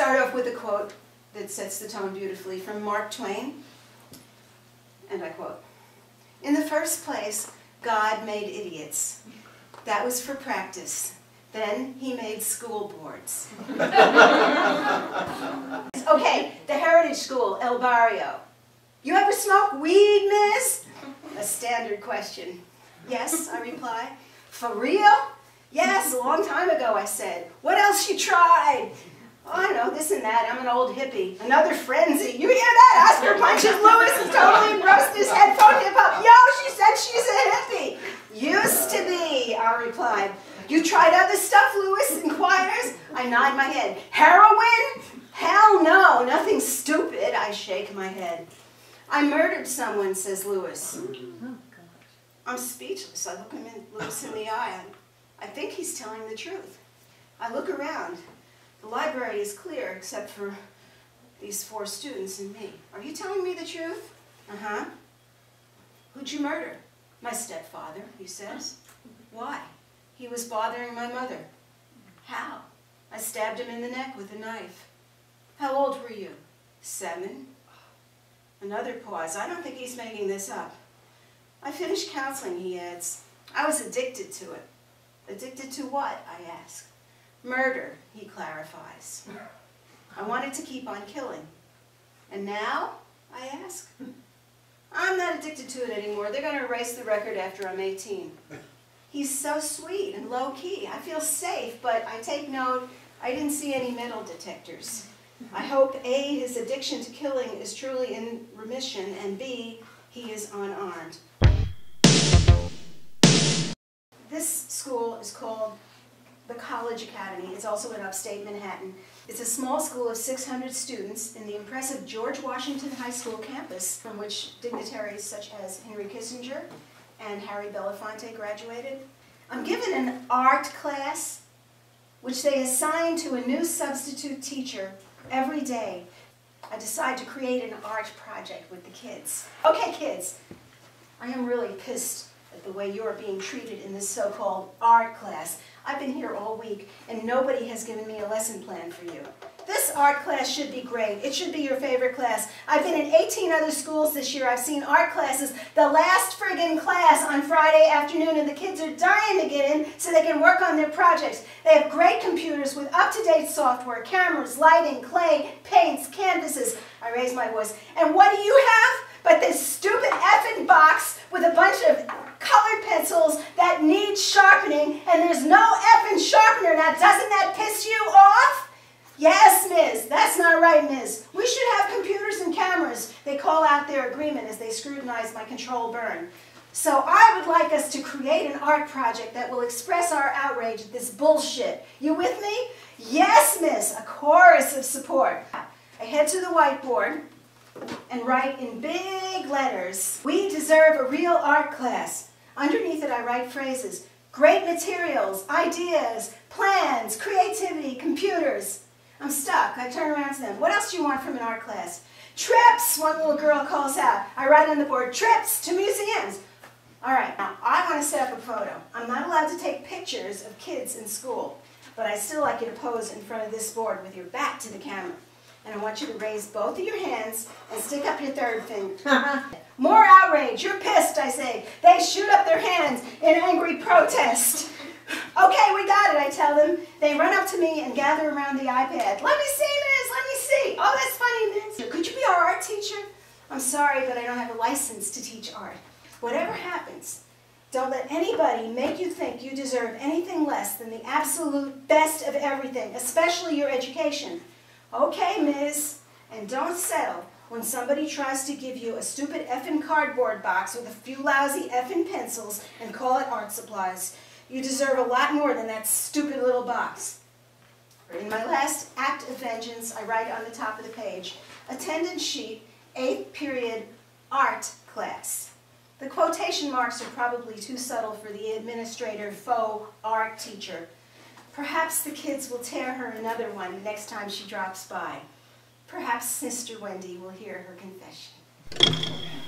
start off with a quote that sets the tone beautifully from Mark Twain, and I quote, "In the first place, God made idiots. That was for practice. Then he made school boards." Okay, the Heritage School, El Barrio. "You ever smoke weed, miss?" A standard question. "Yes," I reply. "For real?" "Yes, a long time ago," I said. "What else you tried?" "Oh, I know, this and that. I'm an old hippie." Another frenzy. "You hear that? Oscar punches Lewis and totally roasted his headphone hip-hop. Yo, she said she's a hippie." "Used to be," I replied. "You tried other stuff?" Lewis inquires. I nod my head. "Heroin?" "Hell no, nothing stupid." I shake my head. "I murdered someone," says Lewis. I'm speechless. I look Lewis in the eye. I think he's telling the truth. I look around. The library is clear except for these 4 students and me. "Are you telling me the truth?" "Uh-huh." "Who'd you murder?" "My stepfather," he says. "Why?" "He was bothering my mother." "How?" "I stabbed him in the neck with a knife." "How old were you?" 7. Another pause. I don't think he's making this up. "I finished counseling," he adds. "I was addicted to it." "Addicted to what?" I ask. "Murder," he clarifies. "I wanted to keep on killing." "And now?" I ask. "I'm not addicted to it anymore. They're going to erase the record after I'm 18. He's so sweet and low-key. I feel safe, but I take note, I didn't see any metal detectors. I hope A, his addiction to killing is truly in remission, and B, he is unarmed. This school is called the College Academy. It's also in upstate Manhattan. It's a small school of 600 students in the impressive George Washington High School campus, from which dignitaries such as Henry Kissinger and Harry Belafonte graduated. I'm given an art class, which they assign to a new substitute teacher every day. I decide to create an art project with the kids. Okay, kids, I am really pissed at the way you're being treated in this so-called art class. I've been here all week, and nobody has given me a lesson plan for you. This art class should be great. It should be your favorite class. I've been in 18 other schools this year. I've seen art classes, the last friggin' class on Friday afternoon, and the kids are dying to get in so they can work on their projects. They have great computers with up-to-date software, cameras, lighting, clay, paints, canvases. I raise my voice. And what do you have but this stupid effing box with a bunch of colored pencils that need sharpening, and there's no effing sharpener. Now, doesn't that piss you off? Yes, Ms. That's not right, Ms. We should have computers and cameras. They call out their agreement as they scrutinize my control burn. So I would like us to create an art project that will express our outrage at this bullshit. You with me? Yes, Miss. A chorus of support. I head to the whiteboard and write in big letters, "We deserve a real art class." Underneath it I write phrases, great materials, ideas, plans, creativity, computers. I'm stuck. I turn around to them. "What else do you want from an art class?" "Trips," one little girl calls out. I write on the board, "Trips to museums." All right, now I want to set up a photo. I'm not allowed to take pictures of kids in school, but I still like you to pose in front of this board with your back to the camera. And I want you to raise both of your hands and stick up your third finger. More outrage. You're pissed, I say. They shoot up their hands in angry protest. "Okay, we got it," I tell them. They run up to me and gather around the iPad. "Let me see, Miss, let me see." "Oh, that's funny, Miss. Could you be our art teacher?" "I'm sorry, but I don't have a license to teach art." Whatever happens, don't let anybody make you think you deserve anything less than the absolute best of everything, especially your education. "Okay, Miss." And don't settle when somebody tries to give you a stupid effing cardboard box with a few lousy effing pencils and call it art supplies. You deserve a lot more than that stupid little box. In my last act of vengeance, I write on the top of the page, "Attendance sheet, 8th period, art class." The quotation marks are probably too subtle for the administrator, faux art teacher. Perhaps the kids will tear her another one next time she drops by. Perhaps Sister Wendy will hear her confession.